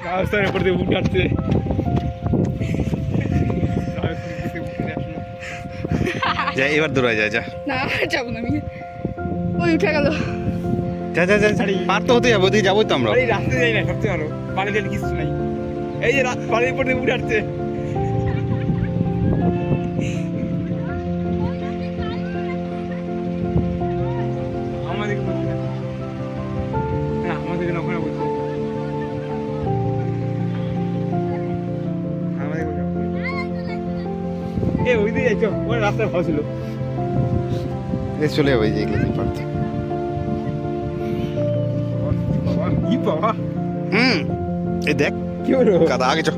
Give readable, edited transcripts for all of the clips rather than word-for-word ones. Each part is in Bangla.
রাস্তার উপর দিয়ে উঠে আসছে। যা এবার দৌড়ায় যা যা না যাবো না আমি। ওই উঠে গেল। যা যা যা পার তো হতে যাবো ওদিকে যাবোই তো আমরা। এই রাস্তায় যাই না সবচেয়ে ভালো, বাড়িতে কিছু নাই। এই যে বাড়ির উপর দিয়ে উঠে আসছে। আমাদেরকে বলছি না, আমাদেরকে ওখানে বলছি। এ ওই দিকে যাইছো, ওই রাস্তায় ভালো ছিল। চলে যাবো এই যে এগুলো পার থেকে। বাবা কি বাবা, এই দেখ কি হলো কাদা আগে চ।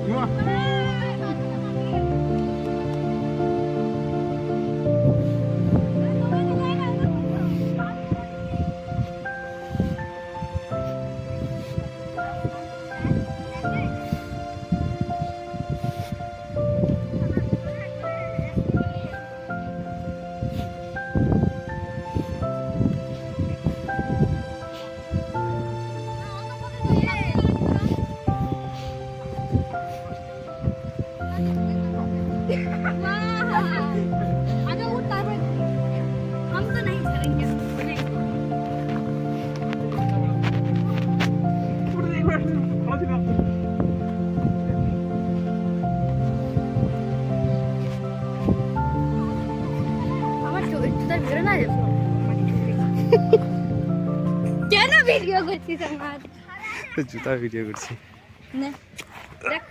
ইমা, आगे उठ तार हम तो नहीं चलेंगे। আমার জুতার বেরো না কেন ভিডিও করছিস আমার? জুতা ভিডিও করছি। না দেখ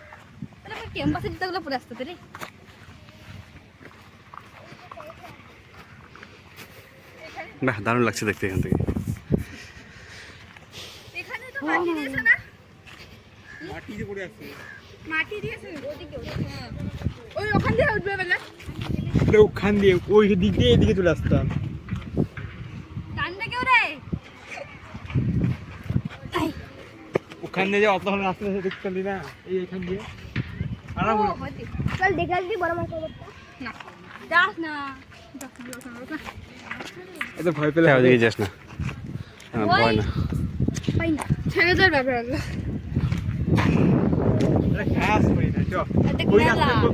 তাহলে আমার ক্যাম্পাসের জুতাগুলো পরে আসতে রে। বাহ দারুণ লাগছে দেখতে এখান থেকে। এখানে তো মাটি দিয়েছে না? মাটি দিয়ে পড়ে আসছে। মাটি দিয়েছে ওদিকে। হ্যাঁ ওই ওখান দিয়ে উঠবে বেলা ওখান দিয়ে ওই দিক দিয়ে এদিকে চলে আসতাম। টানবে কেউ রে? ওখান দিয়ে যে অত ভালো রাস্তা আছে দেখতে পারলি না, এই এখান দিয়ে আরাম হলো। চল দেখে আসবি বড় মাছ না যাস না এত ভয় পেলে ওদিকে যাস না, ভয় না। পাই না ছেড়ে যার ব্যাপার হলো ঘাস পাই না। চ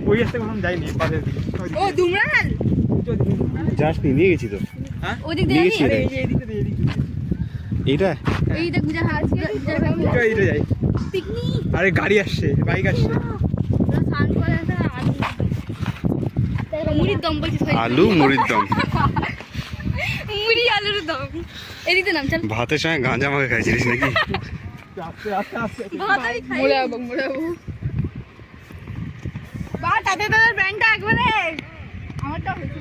ওই রাস্তা কখন যাইনি, পাশের দিকে। ও দুমরাল যাস নি, নিয়ে গেছি তো। হ্যাঁ ওদিক নিয়ে দিয়ে গেছি আরে এই যে এদিকে দিয়ে এদিকে দিয়ে। এইটা এই দেখ গুজা হাত এইটা এইটা যাই। পিকনিক আরে গাড়ি আসছে, বাইক আসছে। স্নান করে আসা মুড়ির দম বলছিস আলু মুড়ির দম, মুড়ি আলুর দম এদিকে নাম চল ভাতের সঙ্গে গাঁজা মাখা খাইছিলিস নাকি? আস্তে আস্তে আস্তে ভাতারি খাই মোড়াবো বা তাতে তোর ব্যাংকটা একবারে আমারটা হয়েছে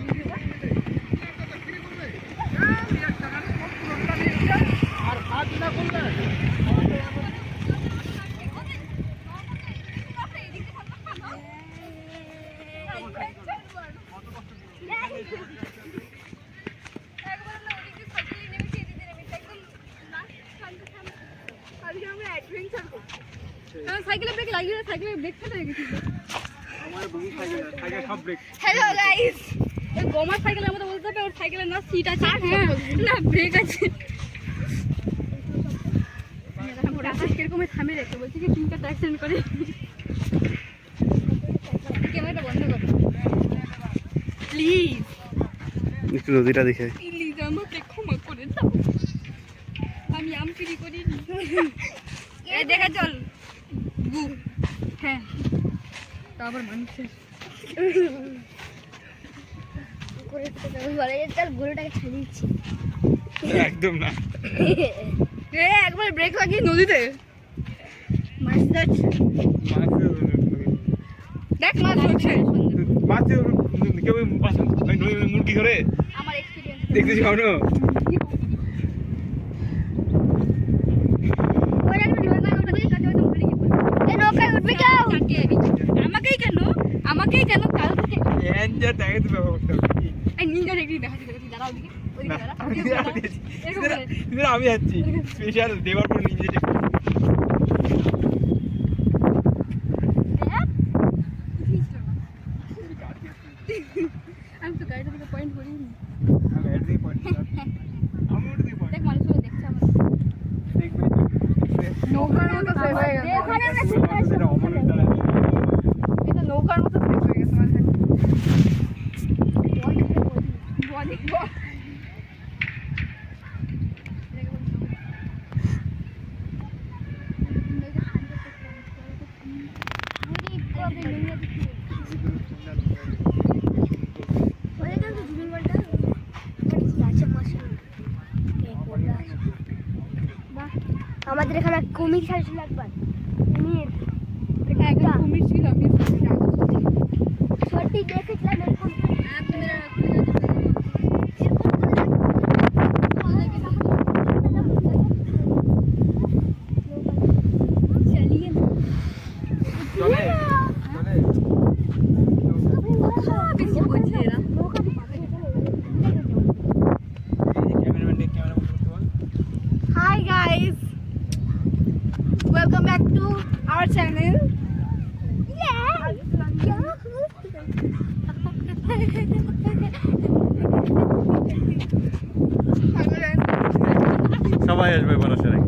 আর হাত না করলে সাইকেলে ব্রেক লাগিয়ে সাইকেলে ব্রেক ফেটে গেছিল। আমার বউ সাইকেল সব ব্রেক। হ্যালো গাইস এই গোমার সাইকেলের মতো বলতে হবে ওর সাইকেলে না সিট আছে না ব্রেক আছে। কিরকম থামে রেখে বলছি কি তিনটা অ্যাক্সিডেন্ট করে ক্যামেরাটা বন্ধ করো প্লিজ একটু নদীটা দেখে। প্লিজ আমাকে ক্ষমা করে দাও, আমি আম চুরি করিনি। এই দেখা চল গু হ্যাঁ তারপর মানুষের গরুটাকে ছেড়ে দিচ্ছি একদম না। এ একবার ব্রেক লাগিয়ে নদীতে মাছ ধরছে দেখ মাছ ধরছে মাছ কেউ মুরগি ধরে আমার এক্সপিরিয়েন্স দেখতেছি ভাবনো। আমাকেই কেন আমাকেই কেন কাল থেকে এনজার দেখে তো ব্যবস্থা এই নিনজা দেখি দেখা যাচ্ছে দাঁড়াও দিকে ওদিকে দাঁড়াও এরকম করে আমি যাচ্ছি স্পেশাল দেওয়ারপুর নিজে আমি তো গাড়িটা থেকে পয়েন্ট করিনি আমি এদিকে পয়েন্ট আমি ওদিকে পয়েন্ট দেখ মানুষগুলো দেখছে আমার দেখবে নো আমাদের এখানে কুমির খেলছিল একবার কুমির এটা একটা কুমির ছিল আমি সত্যি দেখেছিলাম এরকম চালিয়ে না চলে বেশি বোঝে এরা ক্যামেরাম্যানকে ক্যামেরা বন্ধ করতে বল। Hi guys, welcome back to our channel. সবাই আসবে বরাসরে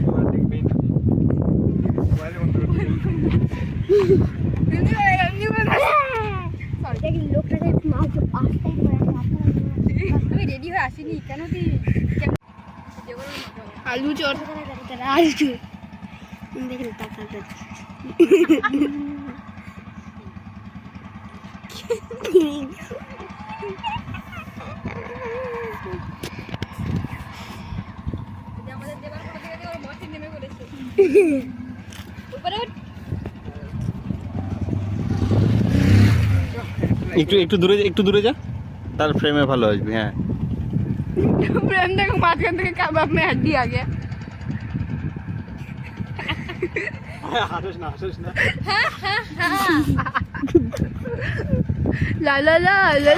তোমার দেখবেই না। মোবাইল বন্ধ করতে বল। দেখি লোকটাকে মাছ আসতেই আমি রেডি হয়ে আসিনি কেন তুই আলু চট আলু দেখি টাকা আমাদের দেবার কোথা থেকে ওর বসে নেমে পড়েছে উপরে উঠ। একটু দূরে যা তার ফ্রেমে ভালো আসবে। হ্যাঁ फ्रेम देखो माঝখান থেকে কাবাব में हड्डी आ गया হাসিস না ला ला ला ला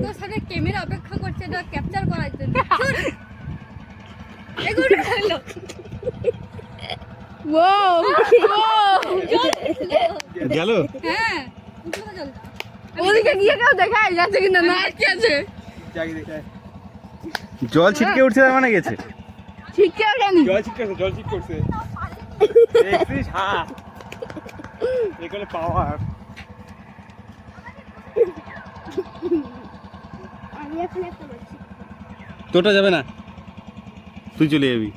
তোর সাথে ক্যামেরা অপেক্ষা করছে এটা ক্যাপচার করার জন্য এগুলো হলো ওয়াও গেল হ্যাঁ উঠো না জলটা ওদিকে গিয়ে কেউ দেখায় যাচ্ছে কিনা না কি আছে জায়গা দেখায় জল ছিটকে উঠছে তার মানে গেছে। ঠিক কেউ জানি জল ঠিক করছে দেখছিস হ্যাঁ এগুলো পাওয়ার আমি এখন বলছি তোটা যাবে না, তুই চলে যাবি।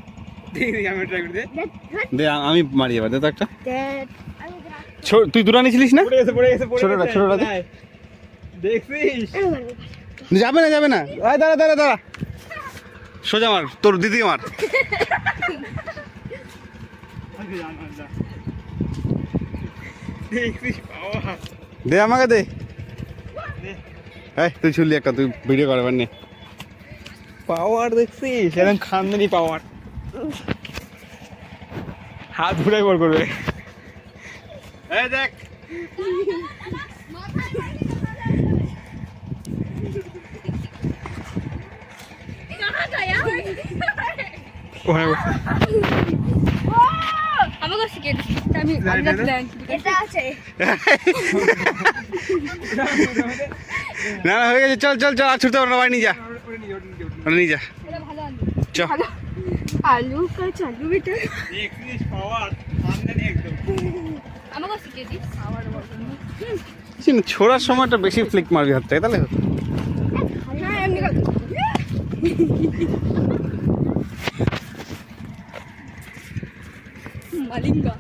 দেখি আমি ট্রাই করে দে আমি মারি এবার, দে তো একটা। আমি তুই দুরানি ছিলিস না? পড়ে গেছে ছোটটা দে। দেখছিস যাবে না আয় দাঁড়া সোজা মার, তোর দিদি মার। দেখছিস পাওয়ার দে আমাকে দে। এই তুই ছুললি একটা, তুই ভিডিও করবার নে। পাওয়ার দেখছিস একদম খানদানি পাওয়ার হাত ঘুরাই বল করবে এই দেখ कहां गया ওখানে বস। আমাকে শিখিয়ে দিস আমি না, প্ল্যান এটা আছে না হয়ে গেছে, চল আর ছুটতে পারবো না, বাড়ি নিয়ে যা, নিয়ে যা এটা ভালো আলু চল। আলু কা চালু বেটা দেখছিস পাওয়ার খানদানি একদম আমাকে শিখিয়ে দিস খাওয়ার ছোড়ার সময়টা বেশি ফ্লিক মারবি হাত থেকে, তাহলে হতো। হ্যাঁ এমনি কথা মালিঙ্গা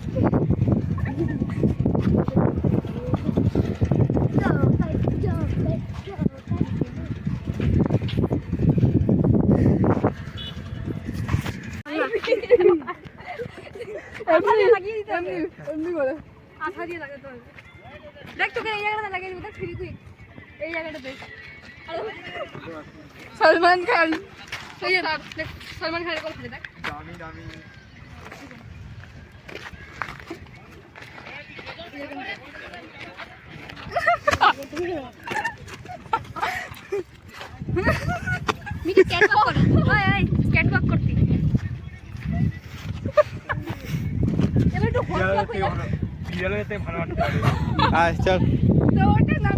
এমনি করে আঠা দিয়ে লাগাতে হবে দেখ তোকে এই জায়গাটা লাগিয়ে দেবো দেখ ফিরি কুইক এই জায়গাটা দেখ সলমান খান ওই যে দেখ সলমান খানের কথা দেখ দামি মিকি ক্যাটওয়াক কর ওই ক্যাটওয়াক করতে এবার একটু হট হয়ে যা বিড়ালের থেকে ভালো লাগতে পারে আয় চল। তো ওটা না